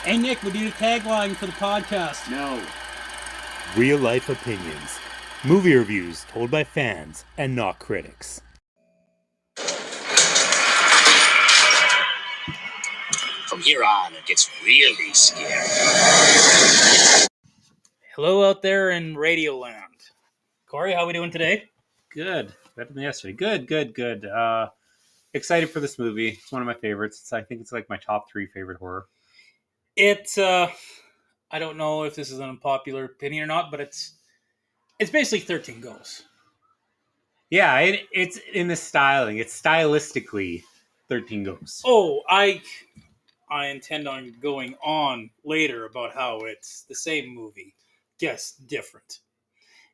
Hey Nick, we need a tagline for the podcast. No. Real life opinions. Movie reviews told by fans and not critics. From here on, it gets really scary. Hello out there in Radioland. Corey, how are we doing today? Good. Better than yesterday. Good. Excited for this movie. It's one of my favorites. I think it's like my top 3 favorite horror. I don't know if this is an unpopular opinion or not, but it's basically 13 Ghosts. Yeah, it's in the styling. It's stylistically 13 Ghosts. Oh, I intend on going on later about how it's the same movie, just different.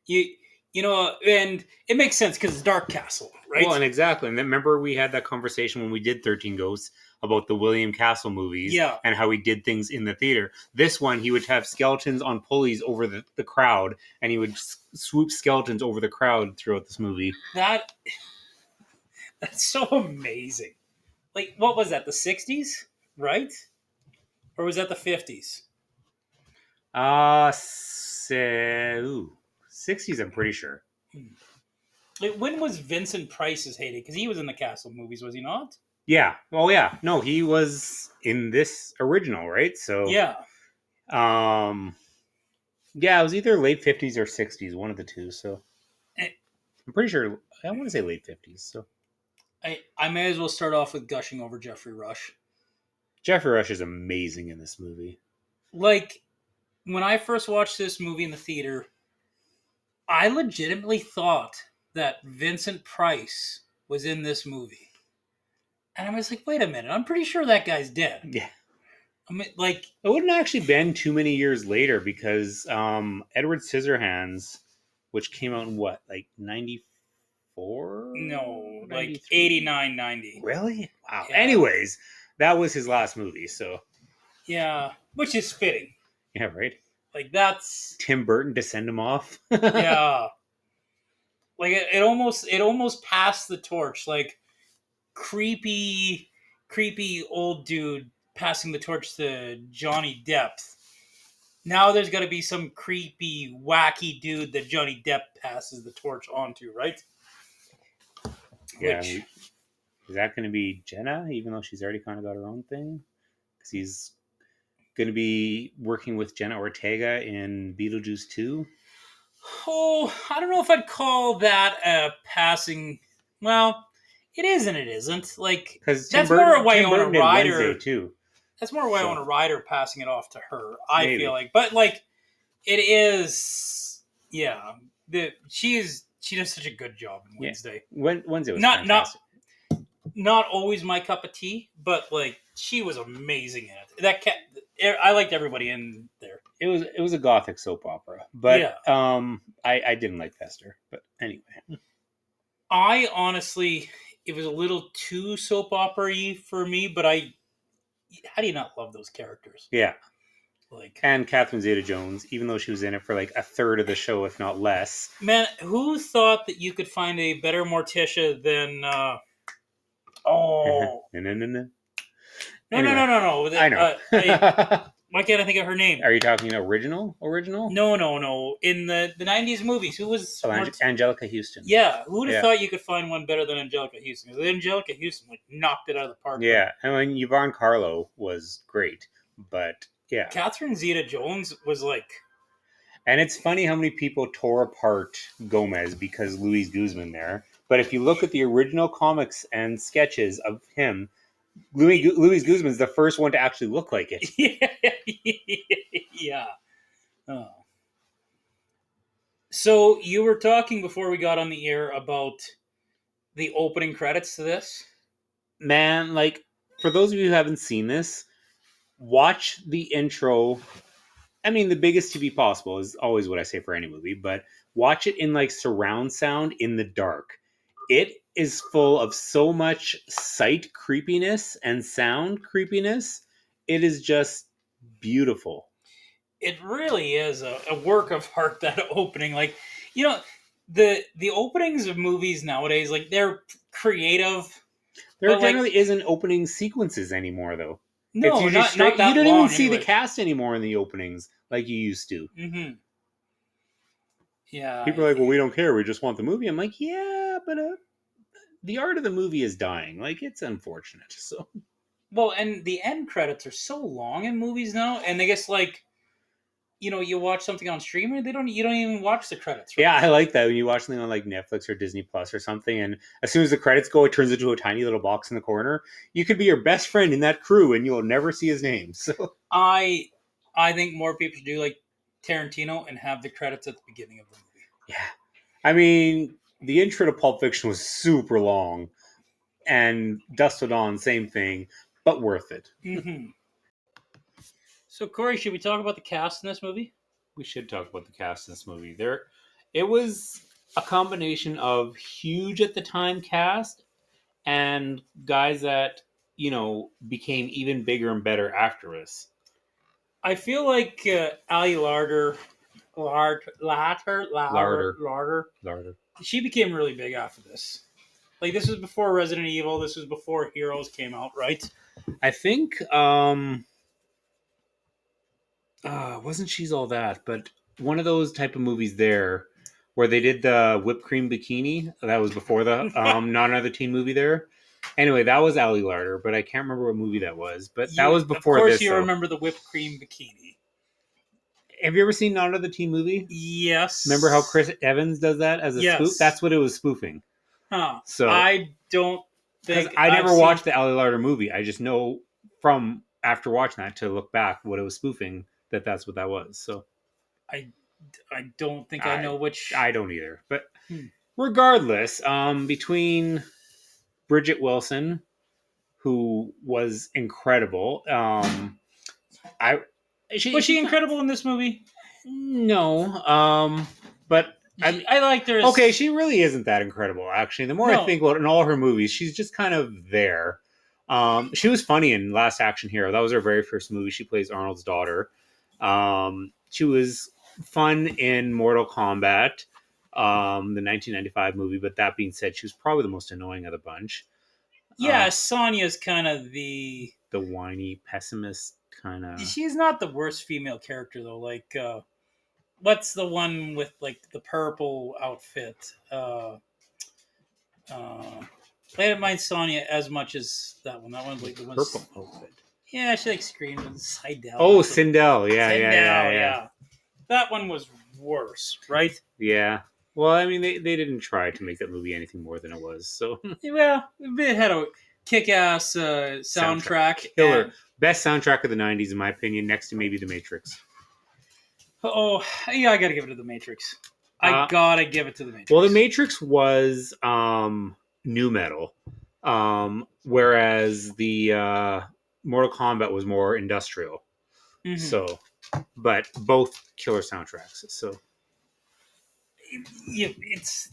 You know, and it makes sense because it's Dark Castle, right? Well, and exactly. And remember we had that conversation when we did 13 Ghosts about the William Castle movies and how he did things in the theater. This one, he would have skeletons on pulleys over the crowd, and he would swoop skeletons over the crowd throughout this movie. That's so amazing. Like, what was that, the 60s, right? Or was that the 50s? 60s, I'm pretty sure. Like, when was Vincent Price's heyday? Because he was in the Castle movies, was he not? Yeah. Oh, yeah. No, he was in this original, right? So yeah. Yeah, it was either late 50s or 60s, one of the two. So I'm pretty sure. I want to say late 50s. So I may as well start off with gushing over Jeffrey Rush. Jeffrey Rush is amazing in this movie. Like, when I first watched this movie in the theater, I legitimately thought that Vincent Price was in this movie. And I was like, wait a minute, I'm pretty sure that guy's dead. Yeah. I mean, like... It wouldn't actually been too many years later because Edward Scissorhands, which came out in what, like 94? No, 93? Like 89, 90. Really? Wow. Yeah. Anyways, that was his last movie, so... Yeah, which is fitting. Yeah, right? Like, that's... Tim Burton to send him off? Yeah. Like, it almost passed the torch. Like, creepy old dude passing the torch to Johnny Depp. Now there's got to be some creepy, wacky dude that Johnny Depp passes the torch onto, right? Yeah. Is that going to be Jenna, even though she's already kind of got her own thing? Because he's going to be working with Jenna Ortega in Beetlejuice 2. Oh, I don't know if I'd call that a passing... Well, it is and it isn't. Like, that's more a Winona Ryder too. That's more Winona Ryder passing it off to her. I feel like, but like, it is. Yeah, she does such a good job in Wednesday. Wednesday was fantastic. Not always my cup of tea, but like she was amazing in it. I liked everybody in there. It was a gothic soap opera, but I didn't like Fester. But anyway, I honestly. It was a little too soap opera-y for me, but how do you not love those characters? Yeah. Like, and Catherine Zeta-Jones, even though she was in it for like a third of the show, if not less. Man, who thought that you could find a better Morticia than... No. No. I know. Why can't I think of her name? Are you talking original? No. In the 90s movies, who was... Angelica Houston. Yeah, who would have thought you could find one better than Angelica Houston? Because Angelica Houston knocked it out of the park. Yeah, and Yvonne Carlo was great, but yeah. Catherine Zeta-Jones was like... And it's funny how many people tore apart Gomez because Luis Guzman there. But if you look at the original comics and sketches of him... Luis Guzman's the first one to actually look like it. Yeah. Oh. So you were talking before we got on the air about the opening credits to this? Man, like, for those of you who haven't seen this, watch the intro. I mean, the biggest TV possible is always what I say for any movie, but watch it in like surround sound in the dark. It is full of so much sight creepiness and sound creepiness. It is just beautiful. It really is a work of art, that opening. Like, you know, the openings of movies nowadays, like, they're creative. There generally isn't opening sequences anymore, though. No, usually not straight. that You don't long, even see the anyway. cast anymore in the openings like you used to. Mm-hmm. Yeah. People are like, "Well, we don't care. We just want the movie." I'm like, "Yeah, but the art of the movie is dying. Like, it's unfortunate." So Well, and the end credits are so long in movies now, and I guess like, you watch something on streaming, you don't even watch the credits. Right? yeah, I like that when you watch something on like Netflix or Disney Plus or something, and as soon as the credits go, it turns into a tiny little box in the corner. You could be your best friend in that crew, and you'll never see his name. So I think more people should do like Tarantino and have the credits at the beginning of the movie. yeah, I mean, the intro to Pulp Fiction was super long, and Dust Till Dawn, same thing, but worth it. Mm-hmm. So Corey, should we talk about the cast in this movie? We should talk about the cast in this movie. It was a combination of huge at the time cast and guys that became even bigger and better after us. I feel like Ali Larder, she became really big after this. Like, this was before Resident Evil. This was before Heroes came out, right? I think wasn't She's All That, but one of those type of movies there where they did the whipped cream bikini. That was before the Not Another Teen movie there. Anyway, that was Ali Larder, but I can't remember what movie that was. But that was before this. Of course, this, you though. remember the whipped cream bikini. Have you ever seen Not Another Teen movie? Yes. Remember how Chris Evans does that as a spoof? That's what it was spoofing. Huh. So I don't think I never watched the Ali Larder movie. I just know from after watching that to look back what it was spoofing that's what that was. So I don't think I know which. I don't either. But regardless, between Bridget Wilson, who was incredible, was she incredible in this movie? No, but I liked her. Okay, she really isn't that incredible, actually. The more I think about it, in all her movies, she's just kind of there. She was funny in Last Action Hero. That was her very first movie. She plays Arnold's daughter. She was fun in Mortal Kombat, the 1995 movie. But that being said, she was probably the most annoying of the bunch. Yeah, Sonya's kind of the whiny pessimist kind of. She's not the worst female character though. Like, what's the one with like the purple outfit? I didn't mind Sonya as much as that one. That one's like the purple outfit. Yeah, she like screamed inside down. Oh, Sindel. Yeah. That one was worse, right? Yeah. Well, I mean, they didn't try to make that movie anything more than it was. So, well, it had a kick-ass soundtrack. Killer. Best soundtrack of the 90s, in my opinion, next to maybe The Matrix. Oh, yeah, I gotta give it to The Matrix. I gotta give it to The Matrix. Well, The Matrix was nu metal, whereas the Mortal Kombat was more industrial. Mm-hmm. So, but both killer soundtracks. So, yeah, it's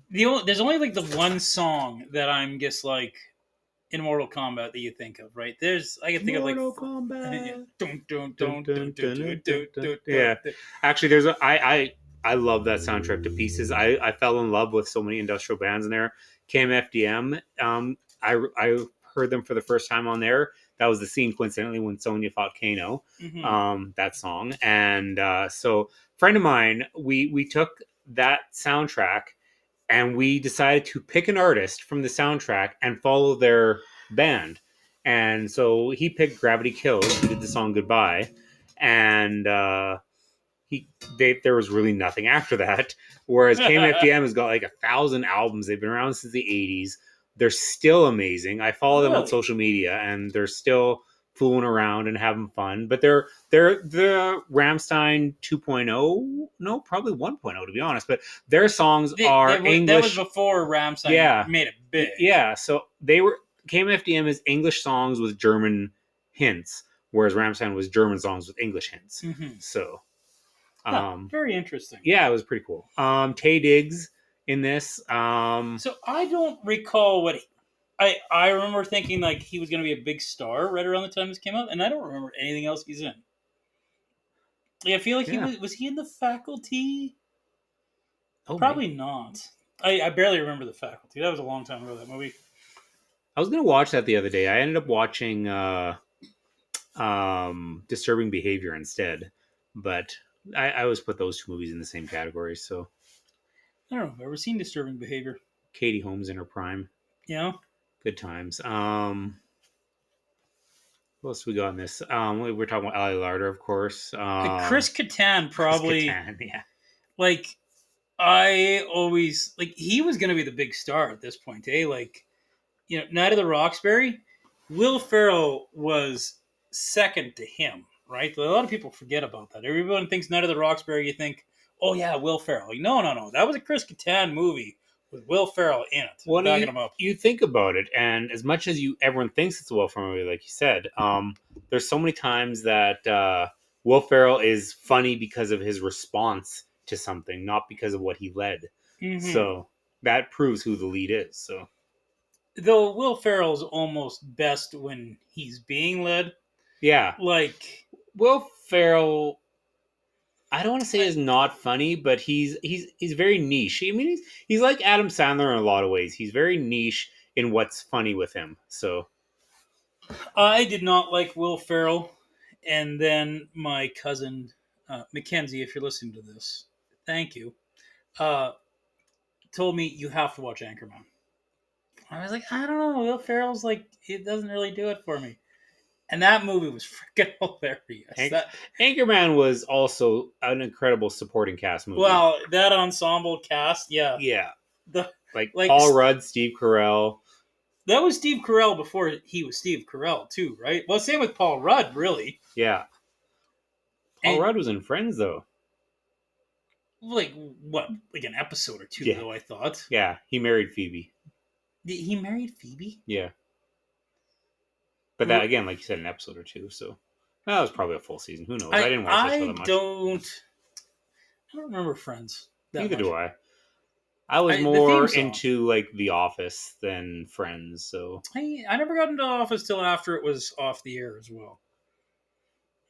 there's only like the one song that I'm just like in Mortal Kombat that you think of, right? I can think of like Mortal Kombat. Yeah, actually, I love that soundtrack to pieces. I fell in love with so many industrial bands in there. KMFDM. I heard them for the first time on there. That was the scene, coincidentally, when Sonya fought Kano. Mm-hmm. That song, and so a friend of mine, we took that soundtrack and we decided to pick an artist from the soundtrack and follow their band. And so he picked Gravity Kills, who did the song Goodbye, and there was really nothing after that. Whereas KMFDM has got like 1,000 albums. They've been around since the 80s. They're still amazing. I follow them on social media, and they're still fooling around and having fun. But they're the Rammstein 2.0, no, probably 1.0 to be honest. But their songs are English. That was before Rammstein made it big. Yeah, so they were KMFDM is English songs with German hints, whereas Rammstein was German songs with English hints. Mm-hmm. So, very interesting. Yeah, it was pretty cool. Taye Diggs in this. So I don't recall what I remember thinking like he was going to be a big star right around the time this came out, and I don't remember anything else he's in. Like, I feel like he was he in The Faculty? Oh, probably not. I barely remember The Faculty. That was a long time ago, that movie. I was going to watch that the other day. I ended up watching Disturbing Behavior instead. But I always put those two movies in the same category. So I don't know. I've ever seen Disturbing Behavior. Katie Holmes in her prime. Yeah. Good times. What else we got in this? We're talking about Ali Larder, of course. Chris Kattan probably. Chris Kattan, yeah. Like, I always like he was going to be the big star at this point, eh? Like, Night of the Roxbury, Will Ferrell was second to him, right? A lot of people forget about that. Everyone thinks Night of the Roxbury. You think, oh yeah, Will Ferrell. Like, no, that was a Chris Kattan movie with Will Ferrell in it, Well, backing him up. you think about it, and as much as everyone thinks it's a Will Ferrell movie, like you said, there's so many times that Will Ferrell is funny because of his response to something, not because of what he led. Mhm. So that proves who the lead is. So Though Will Ferrell's almost best when he's being led. yeah, Like, Will Ferrell, I don't want to say is not funny, but he's very niche. I mean, he's like Adam Sandler in a lot of ways. He's very niche in what's funny with him. So I did not like Will Ferrell, and then my cousin Mackenzie, if you're listening to this, thank you, told me you have to watch Anchorman. I was like, I don't know, Will Ferrell's like, it doesn't really do it for me. And that movie was freaking hilarious. Anchorman was also an incredible supporting cast movie. Well, that ensemble cast, yeah. Yeah. The, like Paul Rudd, Steve Carell. That was Steve Carell before he was Steve Carell, too, right? Well, same with Paul Rudd, really. Yeah. Paul Rudd was in Friends, though. Like, what? Like an episode or two, though, I thought. Yeah, he married Phoebe. He married Phoebe? Yeah. But that, again, like you said, an episode or two, so that was probably a full season. Who knows? I didn't watch that show that much. I don't remember Friends. Neither do I. I was more into like The Office than Friends, so I never got into Office till after it was off the air as well.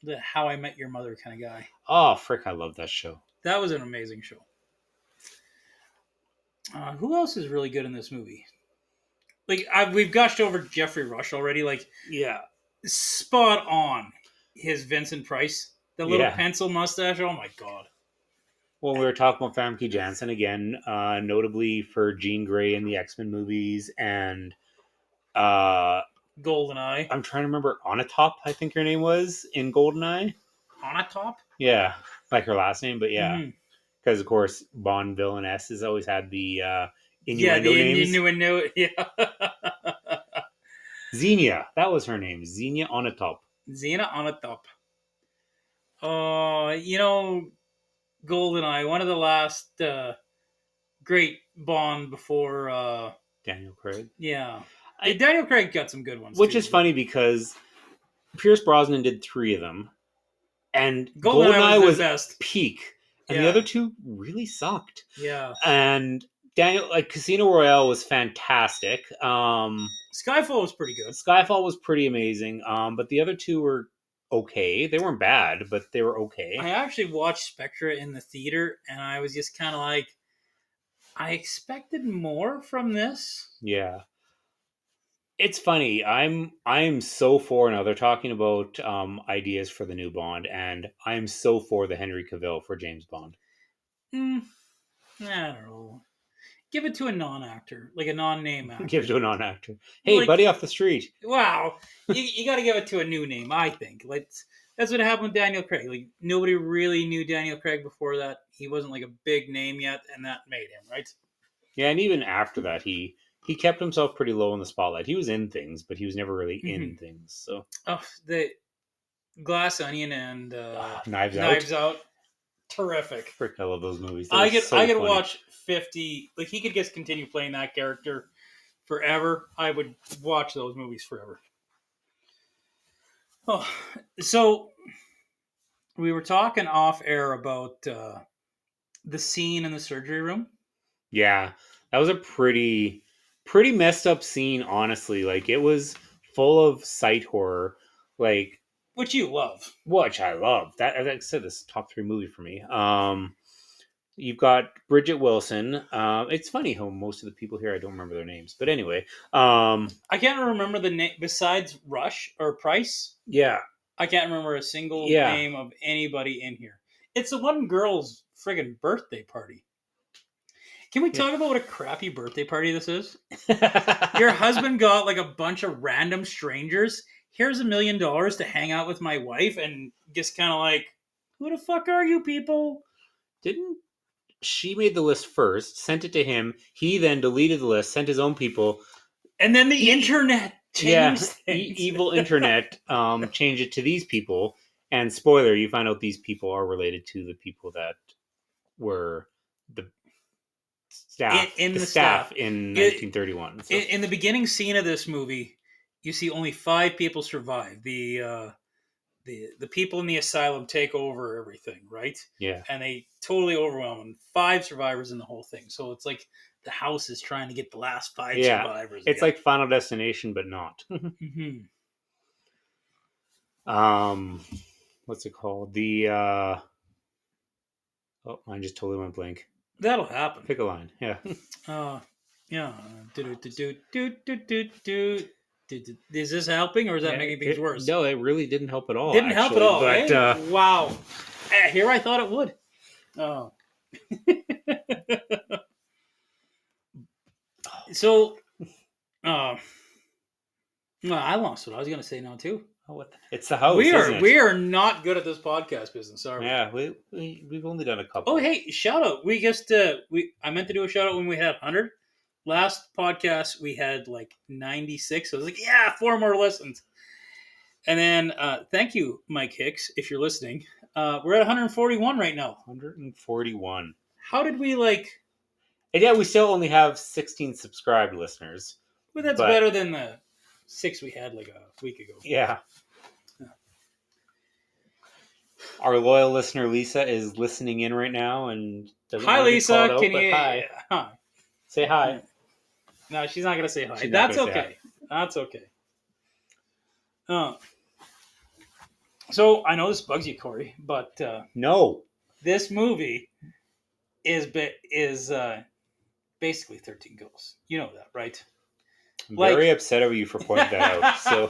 The How I Met Your Mother kind of guy. Oh, frick! I love that show. That was an amazing show. Who else is really good in this movie? Like we've gushed over Jeffrey Rush already. Like, yeah, spot on. His Vincent Price, the little pencil mustache. Oh my god. Well, we were talking about Famke Janssen again, notably for Jean Grey in the X-Men movies, and GoldenEye. I'm trying to remember Onatopp, I think her name was, in GoldenEye. Onatopp? Yeah, like her last name, but yeah. Because, of course, Bond villainess has always had the innuendo names. Innuendo, yeah. Xenia, that was her name, Xenia Onatopp. Xenia Onatopp. GoldenEye, one of the last great Bond before Daniel Craig. Yeah. Daniel Craig got some good ones. Which is funny because Pierce Brosnan did 3 of them. And GoldenEye was best. Peak. And the other 2 really sucked. Yeah. And Casino Royale was fantastic. Skyfall was pretty good. Skyfall was pretty amazing. But the other 2 were okay. They weren't bad, but they were okay. I actually watched Spectre in the theater, and I was just kind of like, I expected more from this. Yeah. It's funny. I'm so for now. They're talking about ideas for the new Bond, and I'm so for the Henry Cavill for James Bond. I don't know. Give it to a non-actor, like a non-name actor. Give it to a non-actor. Hey, buddy off the street. Wow, you got to give it to a new name. I think that's what happened with Daniel Craig. Like nobody really knew Daniel Craig before that. He wasn't like a big name yet, and that made him right. Yeah, and even after that, he kept himself pretty low in the spotlight. He was in things, but he was never really in things. So the Glass Onion and Knives Out. Terrific. Frick, I love those movies. I could watch 50. Like he could just continue playing that character forever. I would watch those movies forever. Oh, so we were talking off air about the scene in the surgery room. Yeah, that was a pretty messed up scene. Honestly, like it was full of sight horror. Like. Which you love. Which I love. That, as I said, this is top 3 movie for me. You've got Bridget Wilson. It's funny how most of the people here, I don't remember their names. But anyway. I can't remember the name besides Rush or Price. Yeah. I can't remember a single Yeah. name of anybody in here. It's the one girl's friggin' birthday party. Can we talk about what a crappy birthday party this is? Your husband got like a bunch of random strangers. Here's $1 million to hang out with my wife, and just kind of like, who the fuck are you people? Didn't she made the list first, sent it to him. He then deleted the list, sent his own people. And then the internet changed things. Evil internet changed it to these people. And spoiler, you find out these people are related to the people that were the staff In the staff staff. in 1931. So, In the beginning scene of this movie, you see only 5 people survive. The people in the asylum take over everything, right? yeah. And they totally overwhelm them. 5 survivors in the whole thing. So it's like the house is trying to get the last 5 Yeah. survivors. It's like Final Destination, but not. Mm-hmm. What's it called? Oh, mine just totally went blank. That'll happen. Pick a line. Yeah. Yeah. Is this helping, or is that making things worse? No, it really didn't help at all. Didn't help at all. But Wow. Here I thought it would. Oh. So, well, I lost what I was going to say now too. it's the house. we isn't it? are not good at this podcast business, are we? Yeah, we've only done a couple. Oh, hey, shout out! We just I meant to do a shout out when we had 100. Last podcast we had like 96. So I was like, yeah, 4 more listens. And then thank you, Mike Hicks, if you're listening. We're at 141 right now. 141. How did we like? And yeah, we still only have 16 subscribed listeners. Well, that's But- better than the 6 we had like a week ago. Yeah. Our loyal listener Lisa is listening in right now and doesn't Hi, want to be Lisa. called out, Can but you? hi. Hi. Say hi. No, she's not gonna say hi. She's not That's gonna say okay. That's okay. So I know this bugs you, Corey, but No. this movie is basically 13 Ghosts. You know that, right? I'm Like- very upset of you for pointing that out. So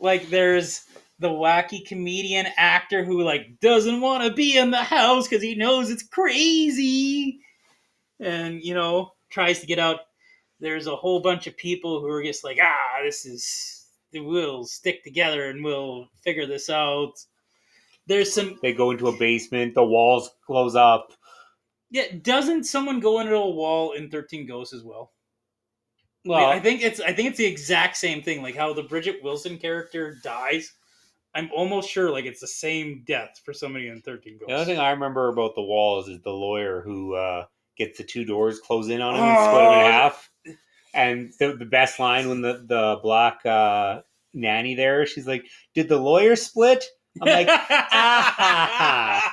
like, there's the wacky comedian actor who like doesn't want to be in the house because he knows it's crazy, and tries to get out. There's a whole bunch of people who are just like, we'll stick together and we'll figure this out. There's some, they go into a basement, the walls close up. doesn't someone go into a wall in 13 Ghosts as well? Well, I think it's the exact same thing, like how the Bridget Wilson character dies. I'm almost sure like it's the same death for somebody in 13 Ghosts. the only thing I remember about the walls is the lawyer who gets the 2 doors close in on him and split him in half. And the best line when the black nanny there, she's like, "Did the lawyer split?" I'm like, ah.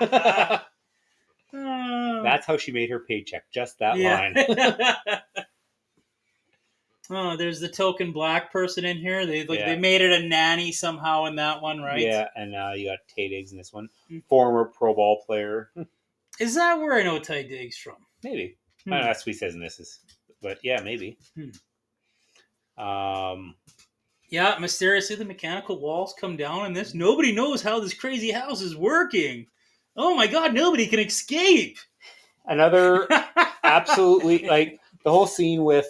That's how she made her paycheck. Just that line. Oh, there's the token black person in here. They Yeah. they made it a nanny somehow in that one, right? Yeah, and you got Tay Diggs in this one, Mm. former pro ball player. Is that where I know Ty Diggs from? Maybe Hmm. that's what he says in this. But yeah, maybe. Yeah, mysteriously the mechanical walls come down in this. Nobody knows how this crazy house is working. Oh my god, nobody can escape. Another absolutely like the whole scene with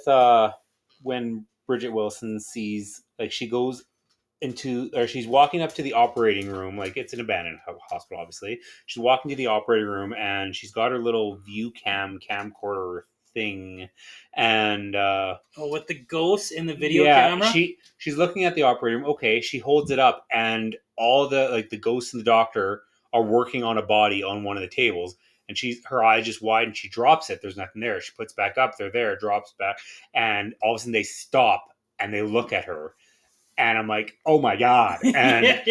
when Bridget Wilson sees like she goes into or she's walking up to the operating room, like it's an abandoned hospital obviously. She's walking to the operating room and she's got her little view camcorder thing and with the ghosts in the video yeah, camera. she's looking at the operating room. Okay, she holds it up and all the like the ghosts and the doctor are working on a body on one of the tables. And her eyes just widen. She drops it. There's nothing there. She puts back up. They're there. Drops back. And all of a sudden they stop and they look at her. And I'm like, oh my God. And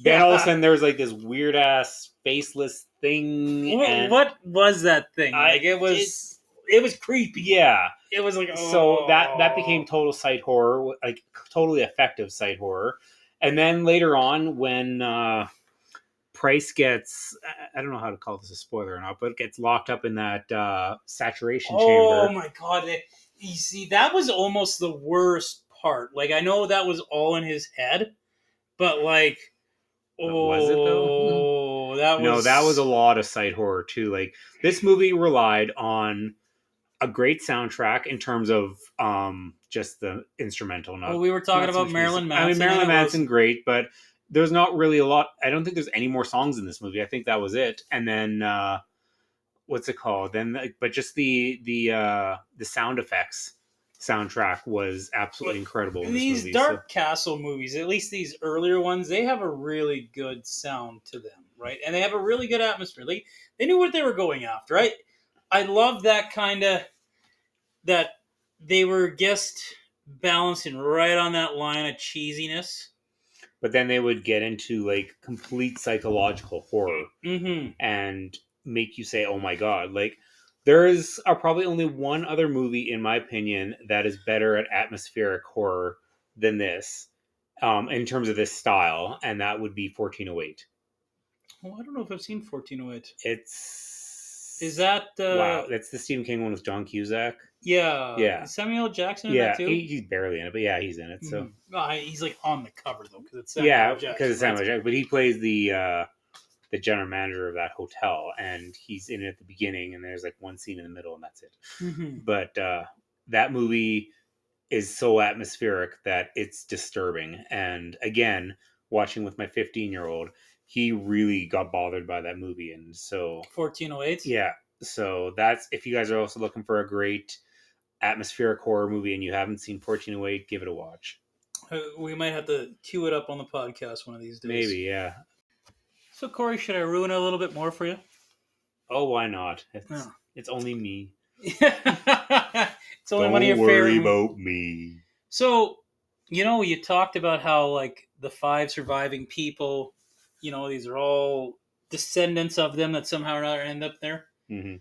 then all of a sudden there's like this weird ass faceless thing. And What was that thing? Like it was creepy. yeah. It was like So that became total sight horror, like totally effective sight horror. And then later on when Price gets, I don't know how to call this a spoiler or not, but gets locked up in that saturation chamber. Oh my god! You see, that was almost the worst part. Like I know that was all in his head, but like Was it though? Oh, that was No, that was a lot of side horror too. Like this movie relied on a great soundtrack in terms of just the instrumental. Not, Well, we were talking not so about much Marilyn music. Manson. I mean, Marilyn and it was- Manson, great, but there's not really a lot. I don't think there's any more songs in this movie. I think that was it. And then what's it called? Then, but just the sound effects soundtrack was absolutely incredible in this These movie. Dark Castle movies, at least these earlier ones, they have a really good sound to them, right? And they have a really good atmosphere. They knew what they were going after, right? I love that kind of that they were just balancing right on that line of cheesiness. But then they would get into like complete psychological horror Mm-hmm. and make you say, "Oh my god!" Like there is probably only one other movie, in my opinion, that is better at atmospheric horror than this, in terms of this style, and that would be 1408. Well, I don't know if I've seen 1408. Is that wow? That's the Stephen King one with John Cusack. Yeah. Is Samuel L. Jackson in Yeah, that too? he's barely in it, but yeah, he's in it. So He's like on the cover though, because it's Samuel yeah, L. Jackson. because it's Samuel L. Jackson, but he plays the general manager of that hotel, and he's in it at the beginning, and there's like one scene in the middle, and that's it. Mm-hmm. But that movie is so atmospheric that it's disturbing. And again, watching with my 15-year-old, he really got bothered by that movie, and so 1408. yeah. So that's, if you guys are also looking for a great atmospheric horror movie and you haven't seen 1408, give it a watch. We might have to cue it up on the podcast one of these days. Maybe, yeah. So, Corey, should I ruin it a little bit more for you? Oh, why not? Yeah. It's only me. It's only one of your worry favorite. about me. So, you talked about how like the 5 surviving people, these are all descendants of them that somehow or another end up there. Mm-hmm.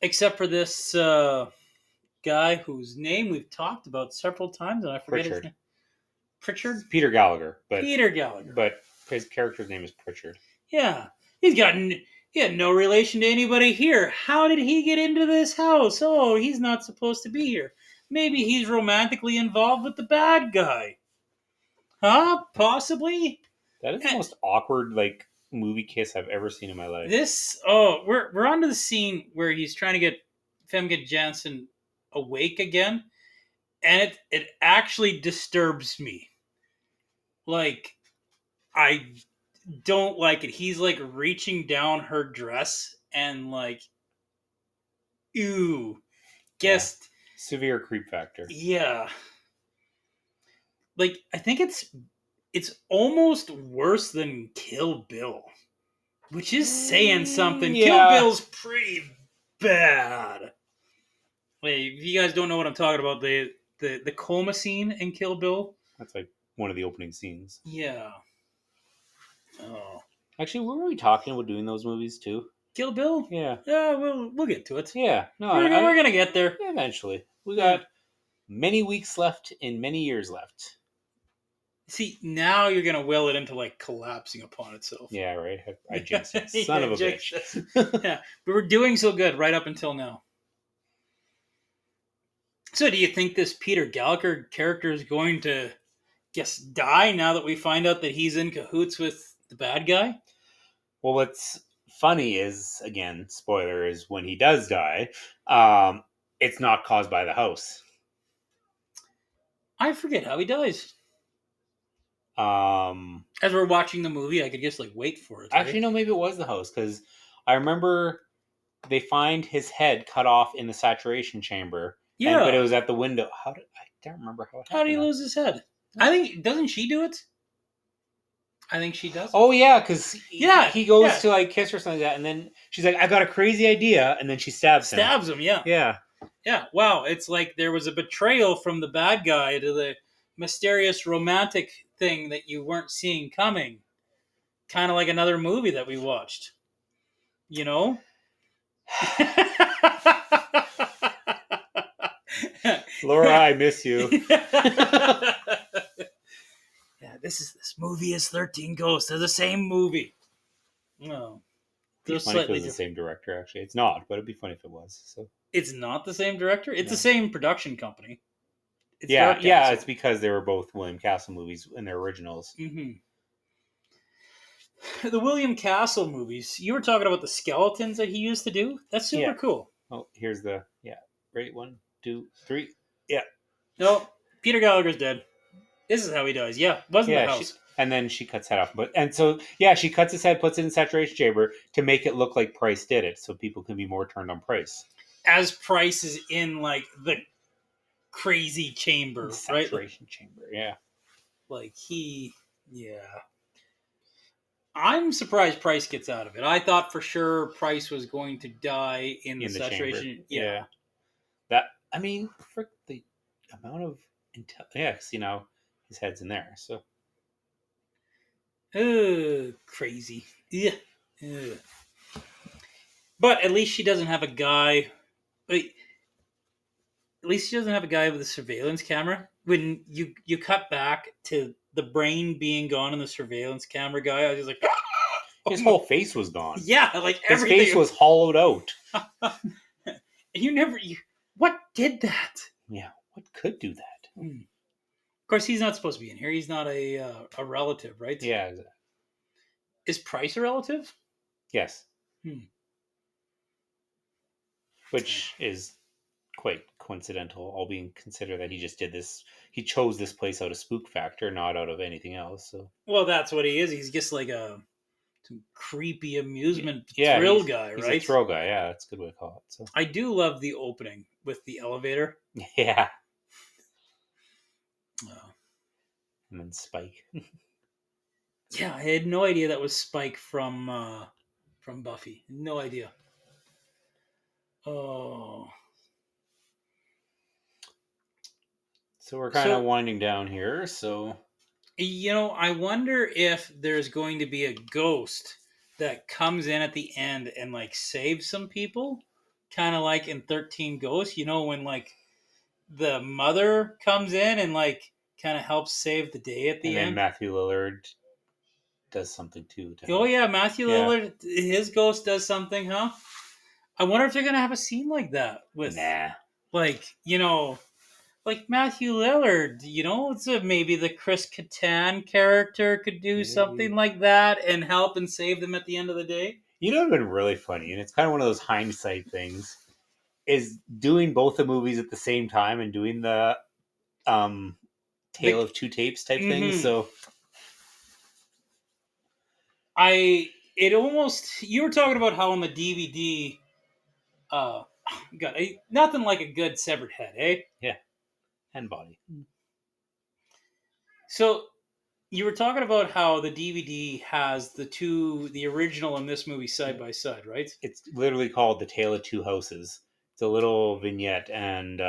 Except for this guy whose name we've talked about several times, and I forget his name. Pritchard? Peter Gallagher, but Peter Gallagher. But his character's name is Pritchard. Yeah. He had no relation to anybody here. How did he get into this house? Oh, he's not supposed to be here. Maybe he's romantically involved with the bad guy. Huh? Possibly? That is the most awkward, like, movie kiss I've ever seen in my life. We're on to the scene where he's trying to get Femke Janssen awake again, and it actually disturbs me. Like, I don't like it. He's like reaching down her dress and like, ew. Guess Severe creep factor. yeah. Like, I think it's almost worse than Kill Bill, which is saying something. Yeah. Kill Bill's pretty bad. Wait, if you guys don't know what I'm talking about, the coma scene in Kill Bill. That's like one of the opening scenes. Yeah. Oh, Actually, were we talking about doing those movies too? Kill Bill. Yeah. Yeah, we'll get to it. Yeah. No, We're gonna get there. eventually. We got many weeks left and many years left. See, now you're gonna will it into like collapsing upon itself. Yeah, right. I jinxed it. Son of a jinxed bitch. Yeah, we were doing so good right up until now. So, do you think this Peter Gallagher character is going to, die now that we find out that he's in cahoots with the bad guy? Well, what's funny is, again, spoiler, is when he does die, it's not caused by the house. I forget how he dies. Um, As we're watching the movie, I could just like wait for it. Right? Actually, no, maybe it was the house, because I remember they find his head cut off in the saturation chamber. Yeah, But it was at the window. I don't remember how it happened. how did he lose his head? I think, doesn't she do it? I think she does. Oh, yeah, because he goes yeah. to like kiss her or something like that, and then she's like, I got a crazy idea, and then she stabs him. Stabs him, yeah. Yeah. Wow, it's like there was a betrayal from the bad guy to the mysterious romantic thing that you weren't seeing coming. Kind of like another movie that we watched. You know? Laura, I miss you. Yeah, this movie is 13 Ghosts. They're the same movie. No. It'd be funny if it was the same director, actually. It's not, but it'd be funny if it was. So It's not the same director? It's No. the same production company. It's yeah, Dark Castle. it's because they were both William Castle movies in their originals. Mm-hmm. The William Castle movies. You were talking about the skeletons that he used to do. That's super Yeah. cool. Oh, here's the Right, 1, 2, 3. No, Peter Gallagher's dead. This is how he dies. Yeah, wasn't the Yeah, house. and then she cuts head off. She cuts his head, puts it in saturation chamber to make it look like Price did it, so people can be more turned on Price. As Price is in like the crazy chamber, right? Saturation chamber, yeah. Like yeah. I'm surprised Price gets out of it. I thought for sure Price was going to die in the saturation. chamber. Yeah. That, I mean, for the amount of because his head's in there, so. Crazy. Yeah. Ugh. But at least she doesn't have a guy. Wait, at least she doesn't have a guy with a surveillance camera. When you cut back to the brain being gone in the surveillance camera guy, I was just like, His whole face was gone. yeah, like His everything. face was hollowed out. What did that? Yeah, what could do that? Of course, he's not supposed to be in here. He's not a relative, right? Yeah. Is Price a relative? Yes. Hmm. Which is quite coincidental, all being considered that he just did this. He chose this place out of spook factor, not out of anything else. So. Well, that's what he is. He's just like some creepy amusement Yeah, thrill guy, he's right? a thrill guy. Yeah, that's a good way to call it. So. I do love the opening with the elevator. Yeah. Oh. And then Spike. Yeah, I had no idea that was Spike from Buffy. No idea. Oh. So we're kind of winding down here. So. I wonder if there's going to be a ghost that comes in at the end and like saves some people, kind of like in 13 Ghosts. When like the mother comes in and like kind of helps save the day at the end. And then Matthew Lillard does something too. Oh yeah, Matthew Lillard, his ghost does something, huh? I wonder if they're gonna have a scene like that with, like Matthew Lillard. It's maybe the Chris Kattan character could do something like that and help and save them at the end of the day. It would have been really funny, and it's kind of one of those hindsight things. Is doing both the movies at the same time and doing the Tale of Two Tapes type thing. So you were talking about how on the DVD, nothing like a good severed head, eh? Yeah, and body. So you were talking about how the DVD has the original and this movie side by side, right? It's literally called The Tale of Two Houses. It's a little vignette, and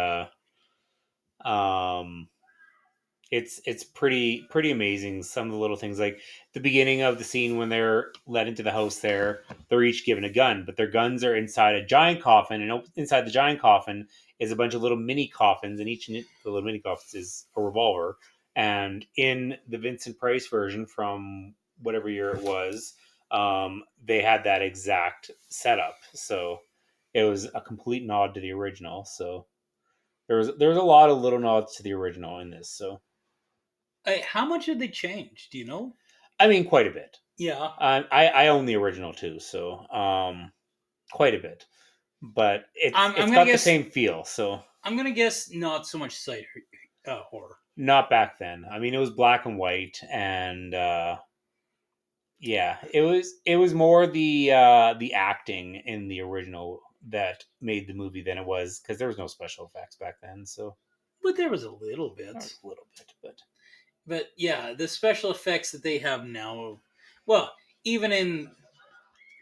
it's pretty amazing. Some of the little things, like the beginning of the scene when they're led into the house, they're each given a gun, but their guns are inside a giant coffin, and inside the giant coffin is a bunch of little mini coffins, and each of the little mini coffins is a revolver. And in the Vincent Price version from whatever year it was, they had that exact setup. So it was a complete nod to the original. So there's a lot of little nods to the original in this. So how much did they change? Do you know? I mean, quite a bit. Yeah. I own the original too, so quite a bit. But it's got the same feel. So I'm gonna guess not so much sight horror. Not back then. I mean, it was black and white, and it was more the acting in the original that made the movie than it was, because there was no special effects back then. So, but there was a little bit, but yeah, the special effects that they have now, well, even in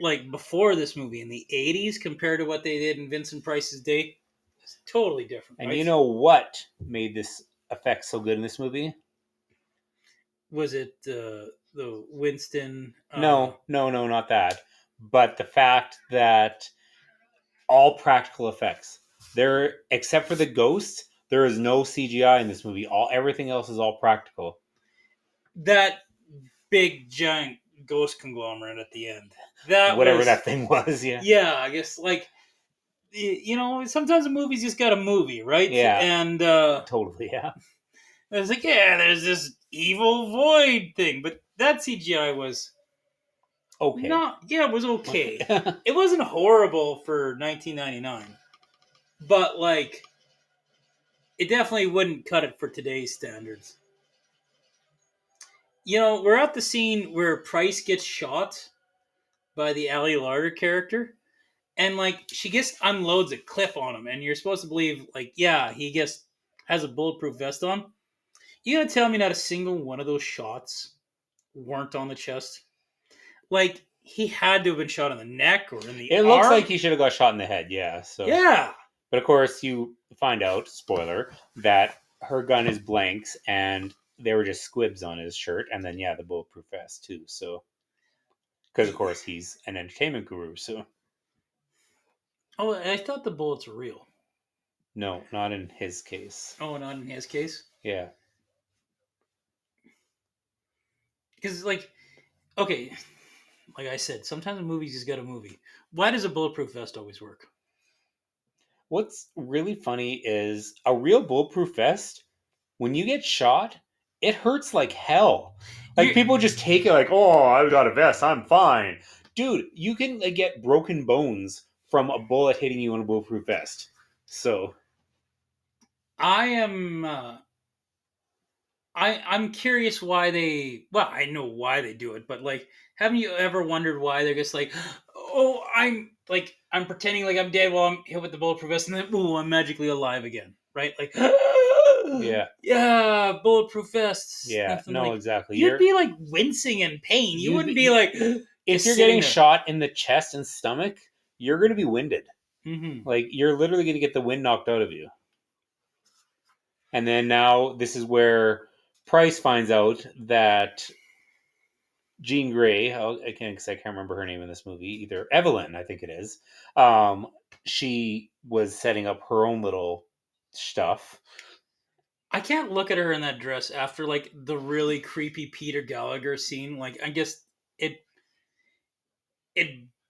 like before this movie in the 80s compared to what they did in Vincent Price's day, it's totally different. And right? you know what made this effect so good in this movie? Was it the Winston? No, not that. But the fact that all practical effects, there, except for the ghost, there is no CGI in this movie. Everything else is all practical. That big giant ghost conglomerate at the end. That thing was, yeah. Yeah, I guess like sometimes a movie's just got a movie, right? Yeah. And totally, yeah. It's like, yeah, there's this evil void thing, but that CGI was Okay. It was okay. It wasn't horrible for 1999, but like, it definitely wouldn't cut it for today's standards. We're at the scene where Price gets shot by the Ali Larder character, and like she just unloads a clip on him, and you're supposed to believe like, yeah, he just has a bulletproof vest on. You gonna tell me not a single one of those shots weren't on the chest? Like, he had to have been shot in the neck or in the It arm. looks like he should have got shot in the head, yeah. So Yeah. But of course, you find out, spoiler, that her gun is blanks and there were just squibs on his shirt, and then the bulletproof vest too. So, because of course he's an entertainment guru, so Oh, I thought the bullets were real. no, not in his case. Oh, not in his case? Yeah, Because, like, okay, like I said, sometimes a movie's just got a movie. Why does a bulletproof vest always work? what's really funny is a real bulletproof vest. When you get shot, it hurts like hell. Like, people just take it like, oh, I've got a vest, I'm fine. Dude, you can get broken bones from a bullet hitting you in a bulletproof vest. So I'm curious why they. Well, I know why they do it, but like, haven't you ever wondered why they're just like, oh, I'm pretending like I'm dead while I'm hit with the bulletproof vest, and then ooh, I'm magically alive again, right? Like, yeah, bulletproof vests. yeah, Nothing no, like, exactly. You'd be like wincing in pain. You wouldn't be like, if just you're sitting getting there. shot in the chest and stomach, you're going to be winded. Mm-hmm. Like, you're literally going to get the wind knocked out of you. And then now this is where Price finds out that Jean Grey, I can't remember her name in this movie either. Evelyn, I think it is. She was setting up her own little stuff. I can't look at her in that dress after like the really creepy Peter Gallagher scene. Like, I guess it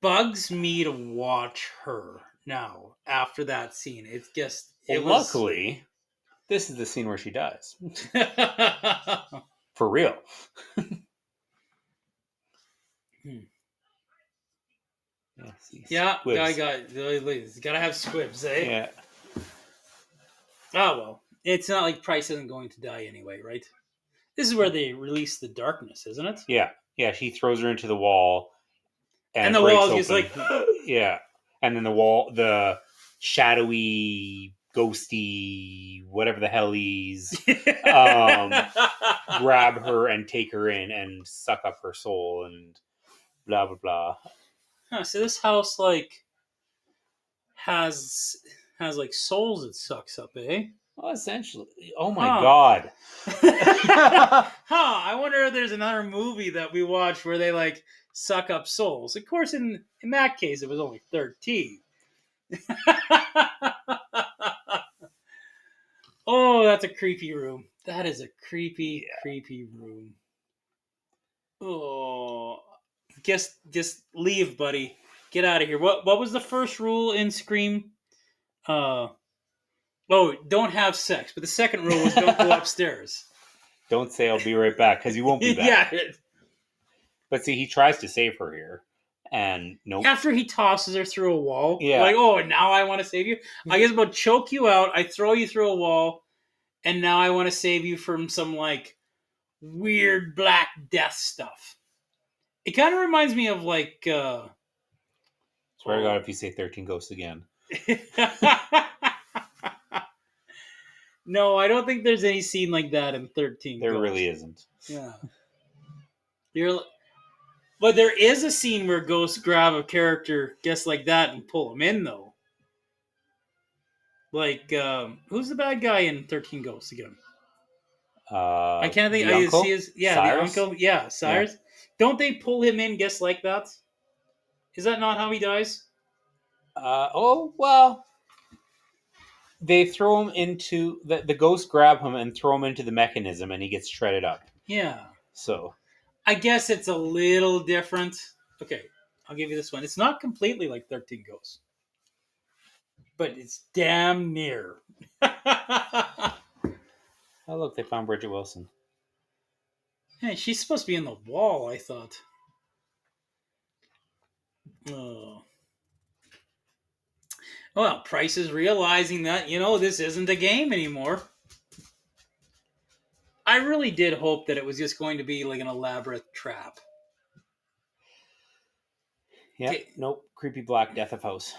bugs me to watch her now after that scene. It's just Luckily, this is the scene where she dies. For real. Yeah, Squibs. gotta have squibs, eh? Yeah. Oh well, it's not like Price isn't going to die anyway, right? This is where they release the darkness, isn't it? Yeah. She throws her into the wall, and the wall wall is like, yeah, and then the shadowy, ghosty, whatever the hell he's grab her and take her in and suck up her soul and blah blah blah. Huh, so this house like has like souls it sucks up, eh? Well, essentially. Oh my god. I wonder if there's another movie that we watch where they like suck up souls. Of course, in that case, it was only 13. Oh, that's a creepy room. That is a creepy room. Oh, just leave, buddy. Get out of here. What was the first rule in Scream? Don't have sex. But the second rule was don't go upstairs. Don't say I'll be right back, because you won't be back. Yeah. But see, he tries to save her here. And nope. After he tosses her through a wall. Yeah. Like, oh, now I want to save you? I guess about choke you out, I throw you through a wall, and now I want to save you from some, like, weird Black Death stuff. It kind of reminds me of, like... Swear to God, if you say 13 Ghosts again. No, I don't think there's any scene like that in 13 There Ghosts. really isn't. Yeah. But there is a scene where ghosts grab a character just like that and pull him in, though. Like, who's the bad guy in 13 Ghosts again? I can't think. The uncle? See his, Cyrus? the uncle. Yeah, Cyrus. Yeah. Don't they pull him in just like that? Is that not how he dies? Well, they throw him into the ghosts grab him and throw him into the mechanism, and he gets shredded up. Yeah. So, I guess it's a little different. Okay, I'll give you this one. It's not completely like 13 Ghosts, but it's damn near. Oh look, they found Bridget Wilson. Hey, she's supposed to be in the wall, I thought. Oh. Well, Price is realizing that, this isn't a game anymore. I really did hope that it was just going to be like an elaborate trap. Yeah. Okay. Nope. Creepy black death of house.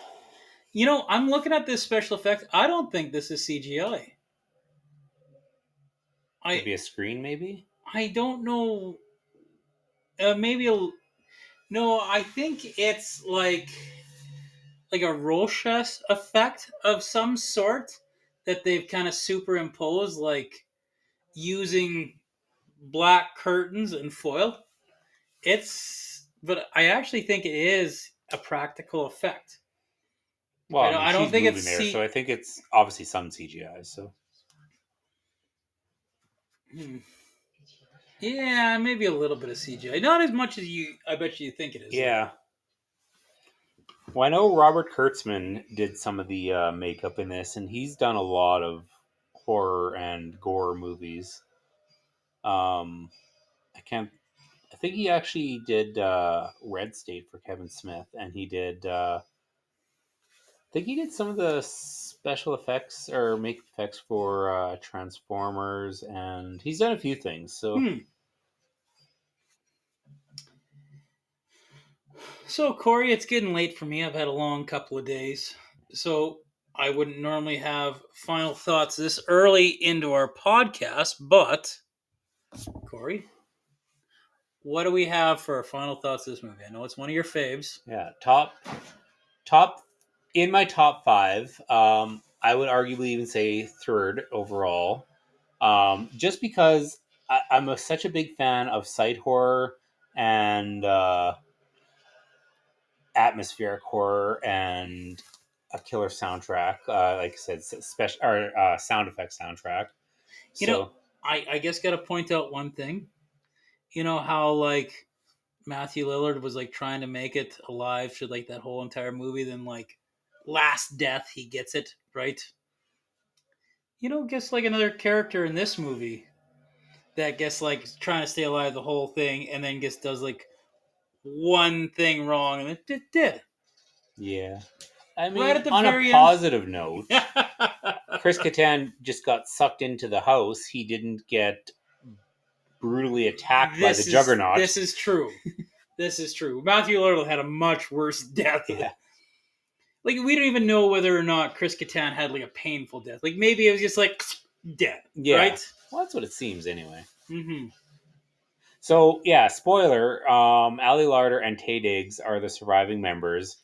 I'm looking at this special effect. I don't think this is CGI. Could be a screen, maybe. I don't know. Maybe no. I think it's like a Rorschach effect of some sort that they've kind of superimposed, like using black curtains and foil. But I actually think it is a practical effect. Well, I don't she's think moving it's there, so I think it's obviously some CGI. So, yeah, maybe a little bit of CGI, not as much as I bet you think it is. yeah. Well, I know Robert Kurtzman did some of the makeup in this, and he's done a lot of horror and gore movies. I think he actually did Red State for Kevin Smith, and he did. I think he did some of the special effects or makeup effects for Transformers, and he's done a few things. So, So, Corey, it's getting late for me. I've had a long couple of days. So, I wouldn't normally have final thoughts this early into our podcast, but, Corey, what do we have for our final thoughts of this movie? I know it's one of your faves. yeah, top in my top five. I would arguably even say third overall, just because I'm such a big fan of sight horror and atmospheric horror and a killer soundtrack. Like I said, special or sound effect soundtrack. I guess got to point out one thing. You know how like Matthew Lillard was like trying to make it alive through like that whole entire movie, then like last death he gets it right. Guess like another character in this movie that gets like trying to stay alive the whole thing, and then just does like one thing wrong, and it did. Yeah, I mean, Right at the on very a end. positive note, Chris Kattan just got sucked into the house. He didn't get brutally attacked by the Juggernaut. This is true. This is true. Matthew Lillard had a much worse death. Yeah. Like, we don't even know whether or not Chris Kattan had like a painful death. Like, maybe it was just like dead. Yeah. Right? Well, that's what it seems anyway. Mm-hmm. So, yeah, spoiler, Ali Larder and Taye Diggs are the surviving members,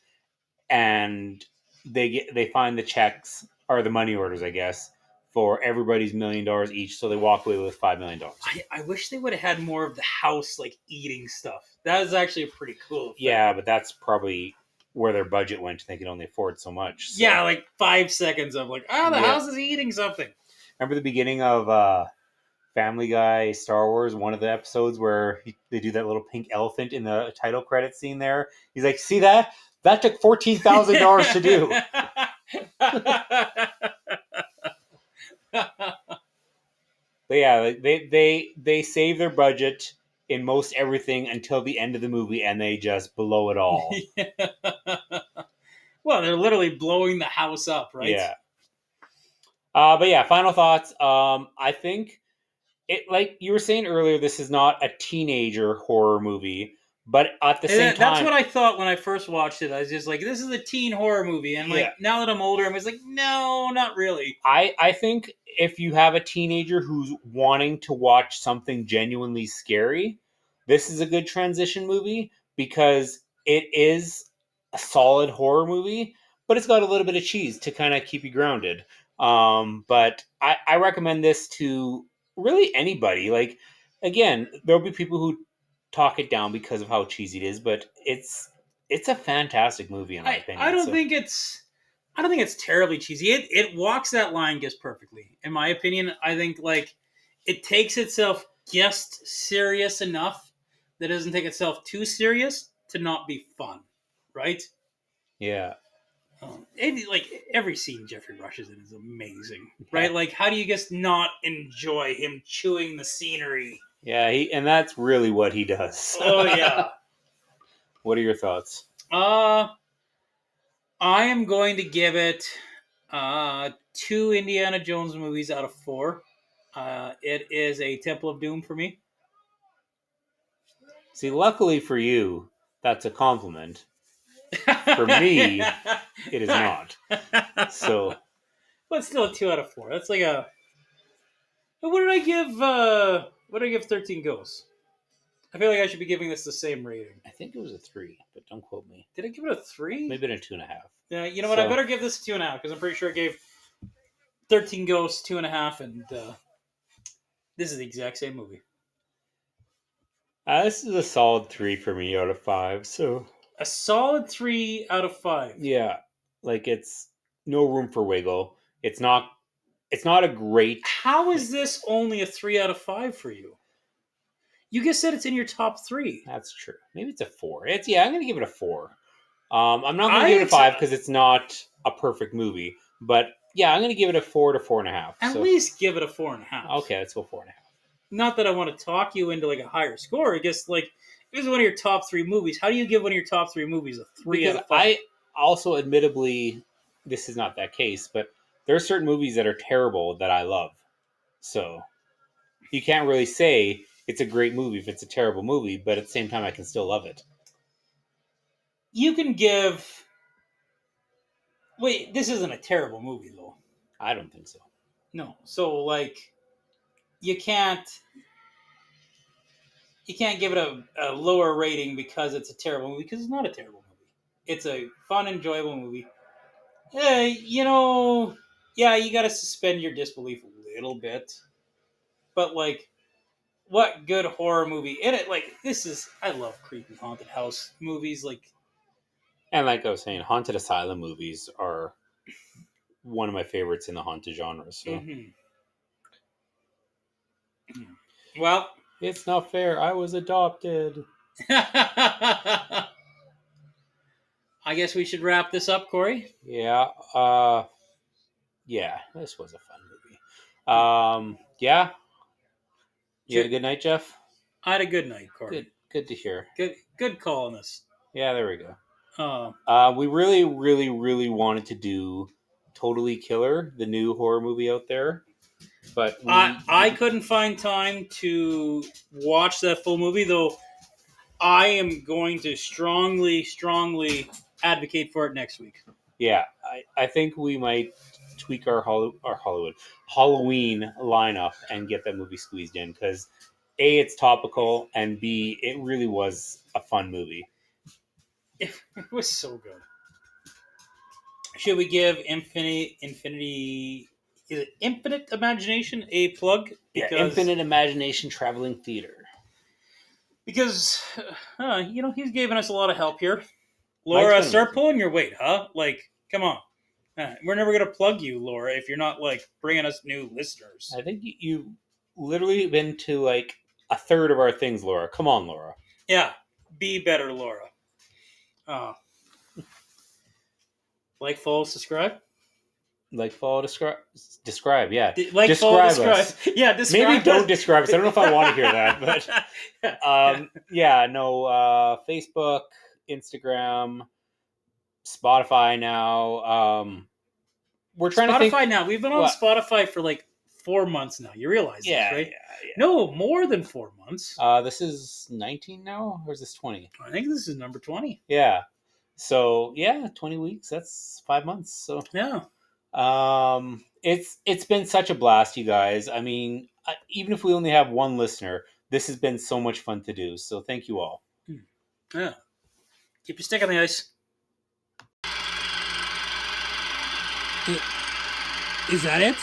and they find the checks, or the money orders, I guess, for everybody's $1 million each, so they walk away with $5 million. I wish they would have had more of the house, like, eating stuff. That is actually a pretty cool effect. Yeah, but that's probably where their budget went. They could only afford so much. So. Yeah, like 5 seconds of like, the house is eating something. Remember the beginning of Family Guy Star Wars, one of the episodes where they do that little pink elephant in the title credit scene there? He's like, see that? That took $14,000 to do. But yeah, they save their budget in most everything until the end of the movie, and they just blow it all. Well, they're literally blowing the house up, right? Yeah. But yeah, final thoughts. I think it, like you were saying earlier, this is not a teenager horror movie, but at the same time, that's what I thought when I first watched it. I was just like, this is a teen horror movie, and like now that I'm older, I was like, no, not really. I think if you have a teenager who's wanting to watch something genuinely scary, this is a good transition movie because it is a solid horror movie, but it's got a little bit of cheese to kind of keep you grounded. But I recommend this to really anybody. Like, again, there'll be people who talk it down because of how cheesy it is, but it's a fantastic movie in my opinion. I don't think it's terribly cheesy. It walks that line just perfectly, in my opinion. I think like it takes itself just serious enough that it doesn't take itself too serious to not be fun, right? Yeah. Like every scene Jeffrey Rush is in is amazing, right? Like, how do you just not enjoy him chewing the scenery? Yeah, and that's really what he does. Oh yeah. What are your thoughts? I am going to give it 2 Indiana Jones movies out of 4. It is a Temple of Doom for me. See, luckily for you, that's a compliment. For me, it is not. So, but still a 2 out of 4. That's like a. What did I give? What did I give 13 Ghosts? I feel like I should be giving this the same rating. I think it was a 3, but don't quote me. Did I give it a 3? Maybe a 2.5. Yeah, you know what? I better give this a 2.5 because I'm pretty sure I gave 13 Ghosts 2.5, and this is the exact same movie. This is a solid 3 for me out of 5. So a solid 3 out of 5. Yeah, like it's no room for wiggle. It's not a great. How is this only a 3 out of 5 for you? You just said it's in your top 3. That's true. Maybe it's a 4. I'm going to give it a 4. I'm not going to give it a 5 because it's not a perfect movie. But yeah, I'm going to give it a 4 to 4.5. At least give it a 4.5. Okay, let's go 4.5. Not that I want to talk you into like a higher score. I guess like this is one of your top 3 movies. How do you give one of your top 3 movies a 3 out of 5? I also, admittedly, this is not that case, but there are certain movies that are terrible that I love. So you can't really say it's a great movie if it's a terrible movie, but at the same time, I can still love it. You can give. Wait, this isn't a terrible movie, though. I don't think so. No. So, like, you can't give it a lower rating because it's a terrible movie, because it's not a terrible movie. It's a fun, enjoyable movie. Yeah, you got to suspend your disbelief a little bit. But, like, what good horror movie in it? Like, I love creepy haunted house movies. Like, and like I was saying, haunted asylum movies are one of my favorites in the haunted genre. So, Well, it's not fair. I was adopted. I guess we should wrap this up, Corey. Yeah. Yeah. This was a fun movie. Yeah. You had a good night, Jeff? I had a good night, Corey. Good to hear. Good call on this. Yeah, there we go. Oh. We really, really, really wanted to do Totally Killer, the new horror movie out there. But I couldn't find time to watch that full movie, though I am going to strongly, strongly advocate for it next week. Yeah, I think we might tweak our Halloween lineup and get that movie squeezed in because A, it's topical, and B, it really was a fun movie. It was so good. Should we give Infinite Imagination a plug? Because, Infinite Imagination Traveling Theater. Because, he's giving us a lot of help here. Laura, start pulling your weight, huh? Like, come on. We're never going to plug you, Laura, if you're not, like, bringing us new listeners. I think you've literally been to, like, a third of our things, Laura. Come on, Laura. Yeah. Be better, Laura. Like, follow, subscribe? Like, follow, describe, yeah. Like, follow, describe. Yeah, describe. Maybe don't describe us. I don't know if I want to hear that, but... Facebook, Instagram, Spotify now. We're trying to think... Spotify now. We've been on Spotify for, like, 4 months now. You realize this, right? Yeah. No, more than 4 months. This is 19 now, or is this 20? I think this is number 20. Yeah. So, 20 weeks. That's 5 months. So yeah. It's been such a blast, you guys. I mean, even if we only have one listener, this has been so much fun to do. So thank you all. Yeah. Keep your stick on the ice. Is that it?